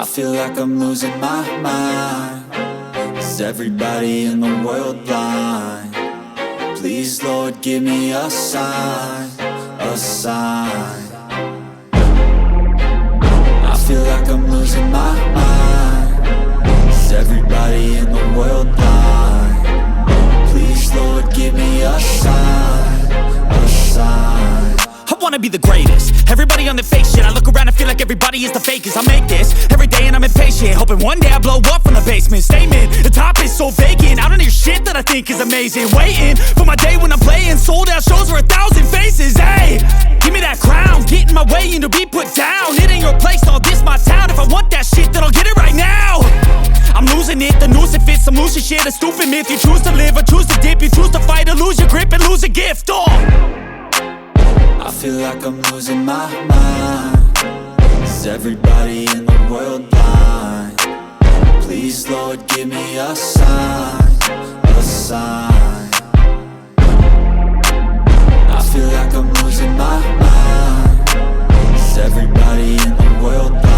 I feel like I'm losing my mind. Is everybody in the world blind? Please, Lord, give me a sign, a sign. I feel like I'm losing my mind. Is everybody in the world blind? Please, Lord, give me a sign, a sign. I wanna be the greatest. Everybody on the fake shit. I look around and feel like everybody is the fakest. I make this every day and I'm impatient, hoping one day I blow up from the basement. Statement, the top is so vacant. I don't hear shit that I think is amazing. Waiting for my day when I'm playing sold out shows for 1,000 faces. Hey, give me that crown, get in my way and to be put down. It ain't your place, all this my town. If I want that shit, then I'll get it right now. I'm losing it, the noose it fits. I'm losing shit, a stupid myth. You choose to live or choose to dip. You choose to fight or lose your grip and lose a gift. I feel like I'm losing my mind. Is everybody in the world blind? Please, Lord, give me a sign, a sign. I feel like I'm losing my mind. Is everybody in the world blind?